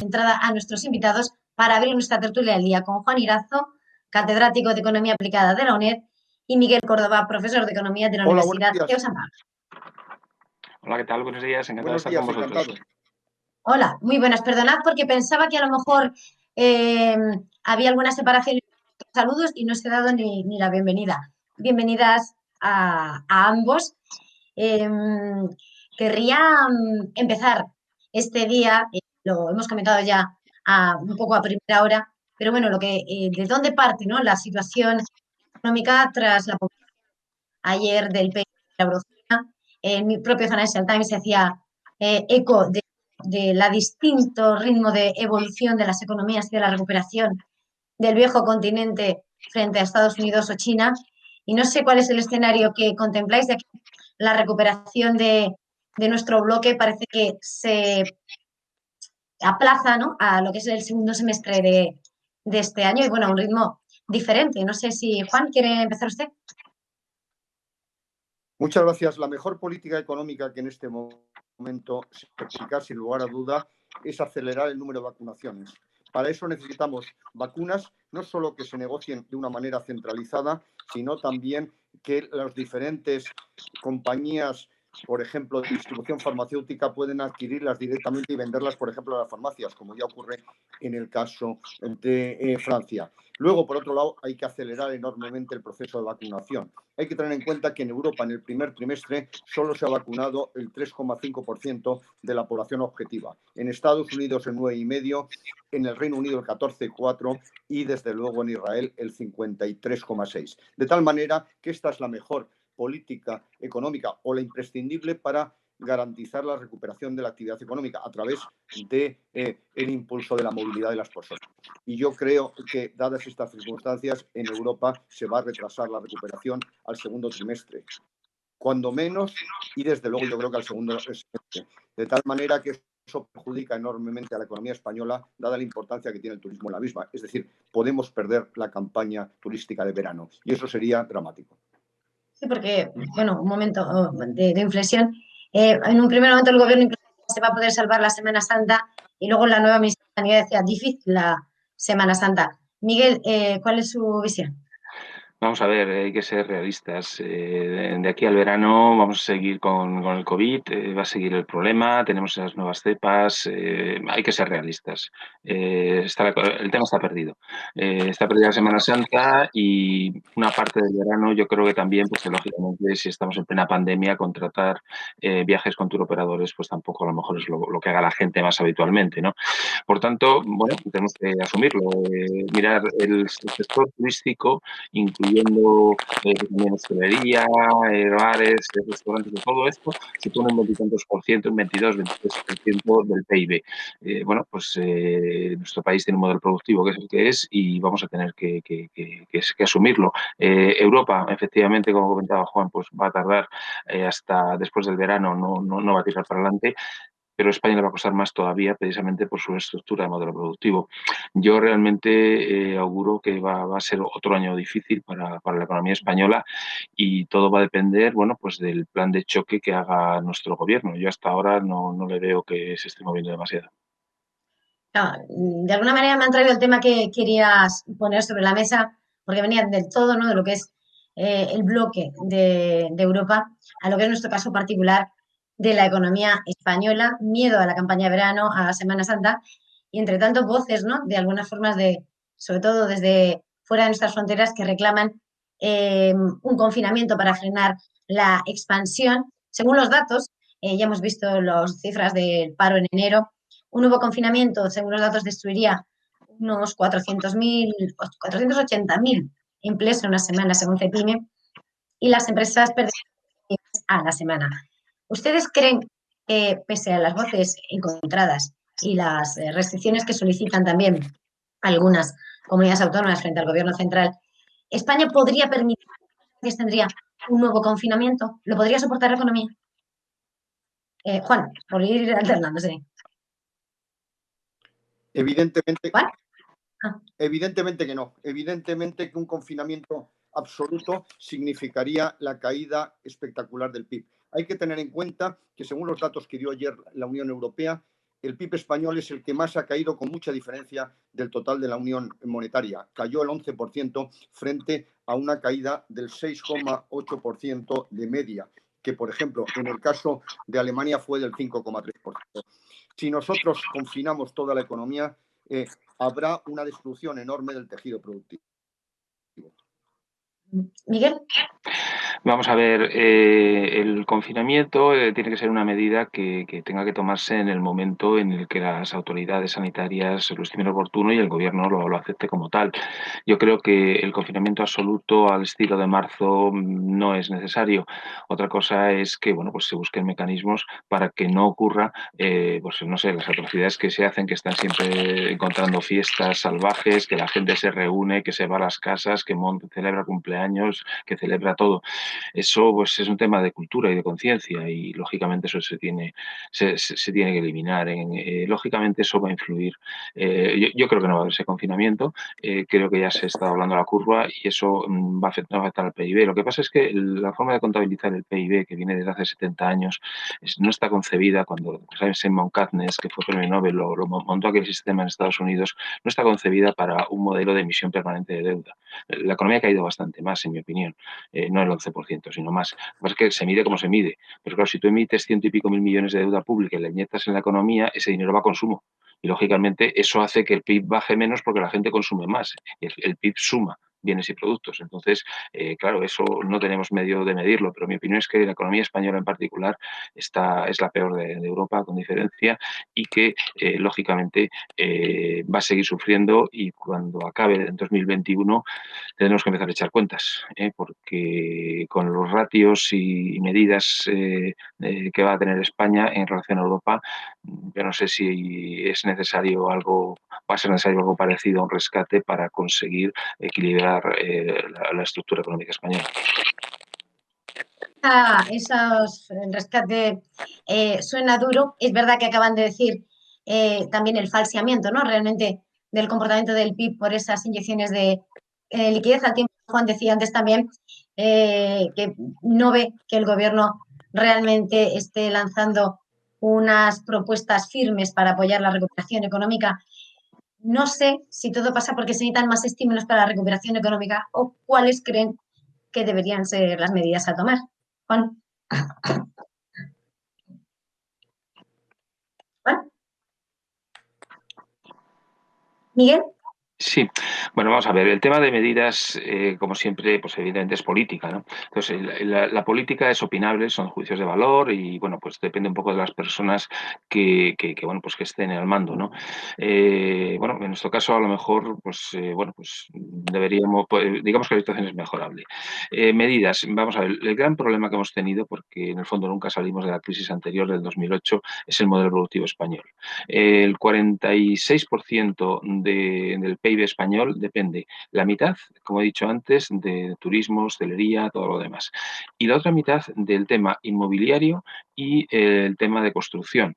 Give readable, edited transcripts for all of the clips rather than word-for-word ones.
entrada a nuestros invitados para abrir nuestra tertulia del día con Juan Irazo, catedrático de Economía Aplicada de la UNED, y Miguel Córdoba, profesor de Economía de la Hola, buenos Universidad días. de Osamar. Hola, ¿qué tal? Buenos días, encantado de estar con vosotros. Encantado. Hola, muy buenas. Perdonad porque pensaba que a lo mejor había alguna separación entre los saludos y no os he dado ni la bienvenida. Bienvenidas a ambos. Querría empezar este día, lo hemos comentado ya un poco a primera hora, pero bueno, ¿de dónde parte, ¿no?, la situación económica tras la publicación ayer del PIB de la eurozona? En mi propio Financial Times se hacía eco de la distinto ritmo de evolución de las economías y de la recuperación del viejo continente frente a Estados Unidos o China. Y no sé cuál es el escenario que contempláis, ya que la recuperación de nuestro bloque parece que se aplaza, ¿no?, a lo que es el segundo semestre de este año y, bueno, a un ritmo diferente. No sé si, Juan, ¿quiere empezar usted? Muchas gracias. La mejor política económica que en este momento se aplica, sin lugar a duda, es acelerar el número de vacunaciones. Para eso necesitamos vacunas, no solo que se negocien de una manera centralizada, sino también que las diferentes compañías, por ejemplo, de distribución farmacéutica, pueden adquirirlas directamente y venderlas, por ejemplo, a las farmacias, como ya ocurre en el caso de Francia. Luego, por otro lado, hay que acelerar enormemente el proceso de vacunación. Hay que tener en cuenta que en Europa, en el primer trimestre, solo se ha vacunado el 3,5% de la población objetiva. En Estados Unidos, el 9,5%, en el Reino Unido, el 14,4% y, desde luego, en Israel, el 53,6%. De tal manera que esta es la mejor política económica o la imprescindible para garantizar la recuperación de la actividad económica a través del impulso de la movilidad de las personas. Y yo creo que, dadas estas circunstancias, en Europa se va a retrasar la recuperación al segundo trimestre, cuando menos, y desde luego yo creo que al segundo semestre. De tal manera que eso perjudica enormemente a la economía española, dada la importancia que tiene el turismo en la misma. Es decir, podemos perder la campaña turística de verano y eso sería dramático. Sí, porque, bueno, un momento de inflexión. En un primer momento el gobierno incluso se va a poder salvar la Semana Santa y luego la nueva ministra de Sanidad decía difícil la Semana Santa. Miguel, ¿cuál es su visión? Vamos a ver, hay que ser realistas. De aquí al verano vamos a seguir con el COVID, va a seguir el problema, tenemos esas nuevas cepas, hay que ser realistas. El tema está perdido. Está perdida la Semana Santa y una parte del verano yo creo que también, pues lógicamente, si estamos en plena pandemia, contratar viajes con turoperadores, pues tampoco a lo mejor es lo que haga la gente más habitualmente, ¿no? Por tanto, bueno, tenemos que asumirlo. Mirar el sector turístico, incluyendo también hostelería, bares, restaurantes, de todo esto, supone un 20 y tantos por ciento, un 22, 23% del PIB. Bueno, pues nuestro país tiene un modelo productivo que es el que es y vamos a tener que asumirlo. Europa, efectivamente, como comentaba Juan, pues va a tardar hasta después del verano, no va a tirar para adelante, pero a España le va a costar más todavía precisamente por su estructura de modelo productivo. Yo realmente auguro que va a ser otro año difícil para la economía española y todo va a depender, bueno, pues del plan de choque que haga nuestro gobierno. Yo hasta ahora no le veo que se esté moviendo demasiado. De alguna manera me han traído el tema que querías poner sobre la mesa, porque venían del todo, ¿no?, de lo que es el bloque de Europa a lo que es nuestro caso particular de la economía española, miedo a la campaña de verano, a Semana Santa, y entre tanto voces, ¿no?, de algunas formas sobre todo desde fuera de nuestras fronteras, que reclaman un confinamiento para frenar la expansión. Según los datos, ya hemos visto las cifras del paro en enero. Un nuevo confinamiento, según los datos, destruiría unos 480.000 empleos en una semana, según Cepime, y las empresas perderían a la semana. ¿Ustedes creen que, pese a las voces encontradas y las restricciones que solicitan también algunas comunidades autónomas frente al gobierno central, España podría permitir que tendría un nuevo confinamiento? ¿Lo podría soportar la economía? Juan, por ir alternándose. Evidentemente, ¿Juan? evidentemente que no. Evidentemente que un confinamiento absoluto significaría la caída espectacular del PIB. Hay que tener en cuenta que, según los datos que dio ayer la Unión Europea, el PIB español es el que más ha caído con mucha diferencia del total de la Unión Monetaria. Cayó el 11% frente a una caída del 6,8% de media, que, por ejemplo, en el caso de Alemania fue del 5,3%. Si nosotros confinamos toda la economía, habrá una destrucción enorme del tejido productivo. Miguel. Vamos a ver, el confinamiento tiene que ser una medida que tenga que tomarse en el momento en el que las autoridades sanitarias lo estimen oportuno y el gobierno lo acepte como tal. Yo creo que el confinamiento absoluto al estilo de marzo no es necesario. Otra cosa es que, bueno, pues se busquen mecanismos para que no ocurra, pues no sé, las atrocidades que se hacen, que están siempre encontrando fiestas salvajes, que la gente se reúne, que se va a las casas, que celebra cumpleaños, que celebra todo. Eso pues es un tema de cultura y de conciencia y lógicamente eso se tiene que eliminar. Lógicamente eso va a influir. Yo creo que no va a haber ese confinamiento, creo que ya se está doblando la curva y eso va a afectar al PIB. Lo que pasa es que la forma de contabilizar el PIB, que viene desde hace 70 años, no está concebida cuando Simon Katniss, que fue premio Nobel, lo montó aquel sistema en Estados Unidos, no está concebida para un modelo de emisión permanente de deuda. La economía ha caído bastante más, en mi opinión, no el 11%, sino más. Lo que pasa es que se mide como se mide. Pero claro, si tú emites 100 y pico mil millones de deuda pública y la inyectas en la economía, ese dinero va a consumo. Y lógicamente eso hace que el PIB baje menos porque la gente consume más. Y el PIB suma bienes y productos. Entonces, claro, eso no tenemos medio de medirlo, pero mi opinión es que la economía española en particular es la peor de Europa, con diferencia, y que, lógicamente, va a seguir sufriendo y cuando acabe en 2021 tendremos que empezar a echar cuentas, porque con los ratios y medidas que va a tener España en relación a Europa, yo no sé si es necesario algo, va a ser necesario algo parecido a un rescate para conseguir equilibrar la estructura económica española. El rescate suena duro. Es verdad que acaban de decir también el falseamiento, ¿no? Realmente del comportamiento del PIB por esas inyecciones de liquidez. Al tiempo, Juan decía antes también que no ve que el gobierno realmente esté lanzando unas propuestas firmes para apoyar la recuperación económica. No sé si todo pasa porque se necesitan más estímulos para la recuperación económica o cuáles creen que deberían ser las medidas a tomar. Juan. ¿Juan? ¿Miguel? Sí, bueno, vamos a ver, el tema de medidas, como siempre, pues evidentemente es política, ¿no? Entonces, la política es opinable, son juicios de valor y, bueno, pues depende un poco de las personas bueno, pues que estén al mando, ¿no? Bueno, en nuestro caso, a lo mejor, pues, bueno, pues deberíamos, pues, digamos que la situación es mejorable. Medidas, vamos a ver, el gran problema que hemos tenido, porque en el fondo nunca salimos de la crisis anterior del 2008, es el modelo productivo español. El 46% del PIB español depende la mitad, como he dicho antes, de turismo, hostelería, todo lo demás. Y la otra mitad del tema inmobiliario y el tema de construcción.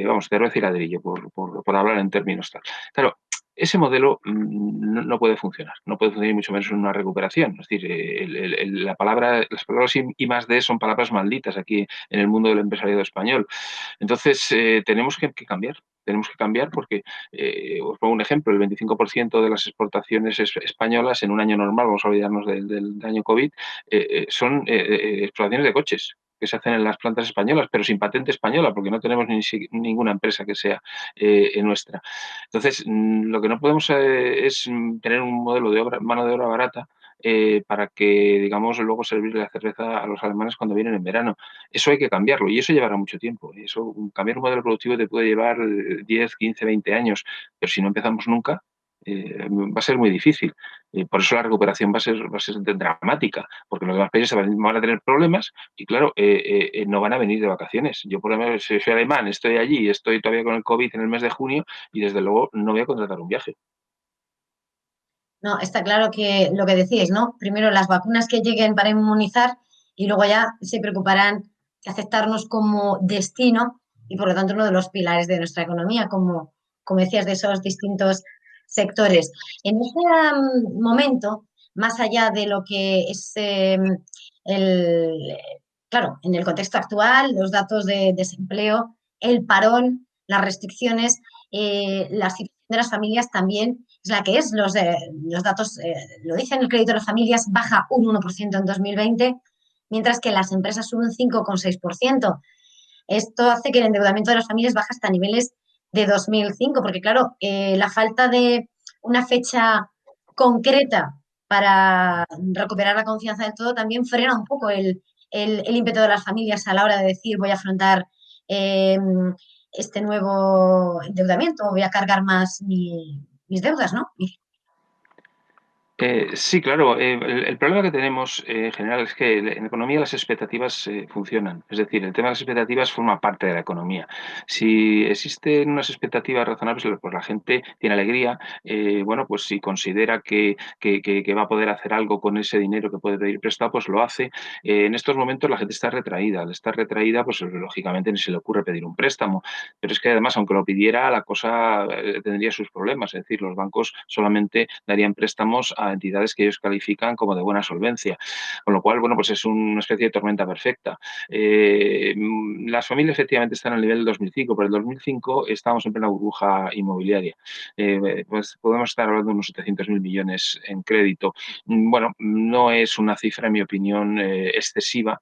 Vamos, terreno y ladrillo, por hablar en términos tal. Claro, ese modelo no puede funcionar, no puede funcionar mucho menos en una recuperación. Es decir, las palabras I más D son palabras malditas aquí en el mundo del empresariado español. Entonces, tenemos que cambiar. Tenemos que cambiar porque, os pongo un ejemplo, el 25% de las exportaciones españolas en un año normal, vamos a olvidarnos del año COVID, son exportaciones de coches que se hacen en las plantas españolas, pero sin patente española, porque no tenemos ninguna empresa que sea nuestra. Entonces, lo que no podemos es tener un modelo de mano de obra barata para que, digamos, luego servirle la cerveza a los alemanes cuando vienen en verano. Eso hay que cambiarlo y eso llevará mucho tiempo. Eso, cambiar un modelo productivo te puede llevar 10, 15, 20 años, pero si no empezamos nunca, va a ser muy difícil. Por eso la recuperación va a ser dramática, porque los demás países van a tener problemas y, claro, no van a venir de vacaciones. Yo, por ejemplo, soy alemán, estoy allí, estoy todavía con el COVID en el mes de junio y, desde luego, no voy a contratar un viaje. No, está claro que lo que decíais, ¿no? Primero las vacunas que lleguen para inmunizar y luego ya se preocuparán de aceptarnos como destino y por lo tanto uno de los pilares de nuestra economía, como decías, de esos distintos sectores. En este momento, más allá de lo que es claro, en el contexto actual, los datos de desempleo, el parón las restricciones, la situación de las familias también es la que es. Los datos lo dicen, el crédito de las familias baja un 1% en 2020, mientras que las empresas suben un 5,6%. Esto hace que el endeudamiento de las familias baje hasta niveles de 2005, porque claro, la falta de una fecha concreta para recuperar la confianza del todo también frena un poco el ímpetu de las familias a la hora de decir voy a afrontar eh, este nuevo endeudamiento, voy a cargar más mis deudas, ¿no? Sí, claro. El problema que tenemos en general es que en economía las expectativas funcionan. Es decir, el tema de las expectativas forma parte de la economía. Si existen unas expectativas razonables, pues la gente tiene alegría. Bueno, pues si considera que va a poder hacer algo con ese dinero que puede pedir prestado, pues lo hace. En estos momentos la gente está retraída. Al estar retraída, pues lógicamente ni se le ocurre pedir un préstamo. Pero es que además, aunque lo pidiera, la cosa tendría sus problemas. Es decir, los bancos solamente darían préstamos a entidades que ellos califican como de buena solvencia, con lo cual, bueno, pues es una especie de tormenta perfecta. Las familias efectivamente están al nivel del 2005, pero el 2005 estábamos en plena burbuja inmobiliaria. Pues podemos estar hablando de unos 700.000 millones en crédito. Bueno, no es una cifra, en mi opinión, excesiva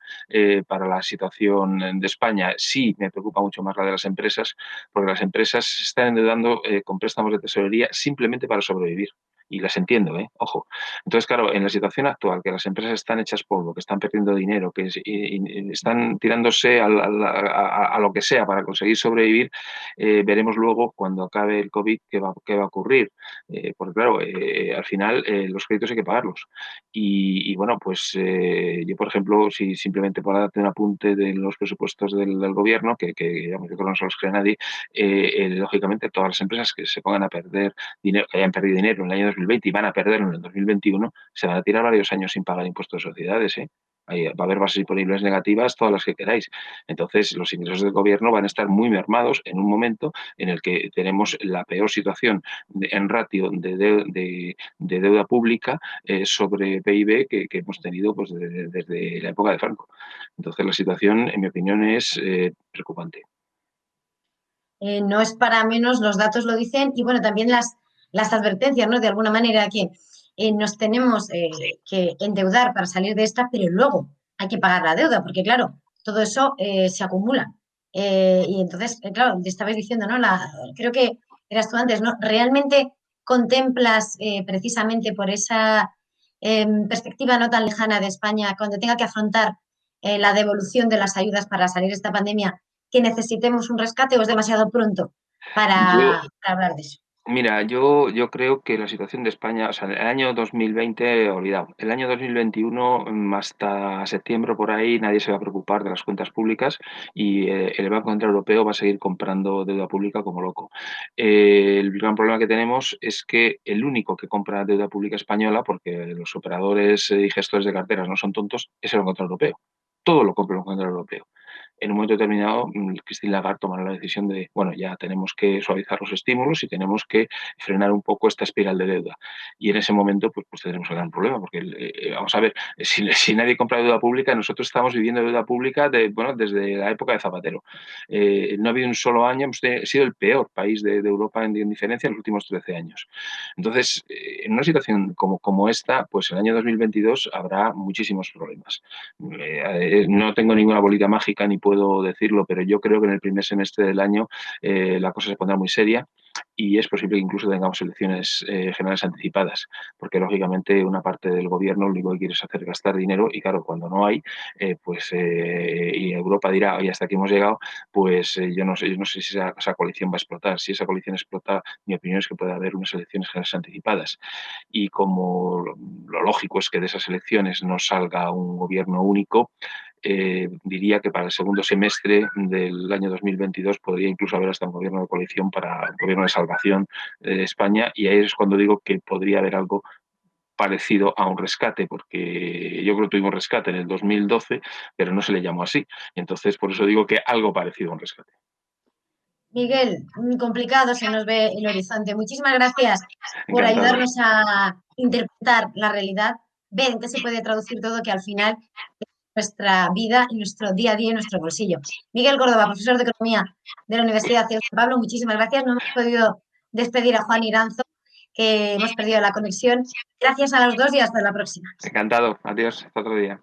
para la situación de España. Sí, me preocupa mucho más la de las empresas, porque las empresas se están endeudando con préstamos de tesorería simplemente para sobrevivir. Y las entiendo, ojo. Entonces, claro, en la situación actual, que las empresas están hechas polvo, que están perdiendo dinero, que están tirándose a lo que sea para conseguir sobrevivir, veremos luego, cuando acabe el COVID, qué va a ocurrir. Porque, claro, al final los créditos hay que pagarlos. Bueno, pues yo, por ejemplo, si simplemente para darte un apunte de los presupuestos del gobierno, digamos, yo creo que no se los cree nadie, lógicamente todas las empresas que se pongan a perder dinero, que hayan perdido dinero en el año 2020 y van a perderlo en el 2021, se van a tirar varios años sin pagar impuestos de sociedades, ¿eh? Ahí va a haber bases imponibles negativas, todas las que queráis. Entonces, los ingresos del gobierno van a estar muy mermados en un momento en el que tenemos la peor situación en ratio de deuda pública sobre PIB que hemos tenido pues, desde la época de Franco. Entonces, la situación, en mi opinión, es preocupante. No es para menos, los datos lo dicen, y bueno, también las advertencias, ¿no? De alguna manera que nos tenemos que endeudar para salir de esta, pero luego hay que pagar la deuda, porque claro, todo eso se acumula. Y entonces, claro, te estabais diciendo, ¿no? Creo que eras tú antes, ¿no? ¿Realmente contemplas precisamente por esa perspectiva no tan lejana de España, cuando tenga que afrontar la devolución de las ayudas para salir de esta pandemia, que necesitemos un rescate o es demasiado pronto Yo, para hablar de eso? Mira, yo creo que la situación de España, o sea, el año 2020, olvidado. El año 2021, hasta septiembre por ahí, nadie se va a preocupar de las cuentas públicas y el Banco Central Europeo va a seguir comprando deuda pública como loco. El gran problema que tenemos es que el único que compra deuda pública española, porque los operadores y gestores de carteras no son tontos, es el Banco Central Europeo. Todo lo compra el Banco Central Europeo. En un momento determinado, Christine Lagarde tomará la decisión de, bueno, ya tenemos que suavizar los estímulos y tenemos que frenar un poco esta espiral de deuda. Y en ese momento, pues tendremos un gran problema, porque, vamos a ver, si nadie compra deuda pública, nosotros estamos viviendo deuda pública desde la época de Zapatero. No ha habido un solo año, hemos sido el peor país de Europa en diferencia en los últimos 13 años. Entonces, en una situación como esta, pues el año 2022 habrá muchísimos problemas. No tengo ninguna bolita mágica ni puedo decirlo, pero yo creo que en el primer semestre del año la cosa se pondrá muy seria y es posible que incluso tengamos elecciones generales anticipadas, porque lógicamente una parte del gobierno lo único que quiere es hacer gastar dinero y claro, cuando no hay, y Europa dirá, oye, hasta aquí hemos llegado, pues yo no sé si esa coalición va a explotar. Si esa coalición explota, mi opinión es que puede haber unas elecciones generales anticipadas. Y como lo lógico es que de esas elecciones no salga un gobierno único, diría que para el segundo semestre del año 2022 podría incluso haber hasta un gobierno de coalición para un gobierno de salvación de España y ahí es cuando digo que podría haber algo parecido a un rescate, porque yo creo que tuvimos rescate en el 2012, pero no se le llamó así. Entonces, por eso digo que algo parecido a un rescate. Miguel, muy complicado se nos ve el horizonte. Muchísimas gracias por Encantado. ayudarnos a interpretar la realidad, ver en qué se puede traducir todo, que al final nuestra vida y nuestro día a día y nuestro bolsillo. Miguel Córdoba, profesor de Economía de la Universidad de San Pablo, muchísimas gracias. No hemos podido despedir a Juan Iranzo, que hemos perdido la conexión. Gracias a los dos y hasta la próxima. Encantado. Adiós. Hasta otro día.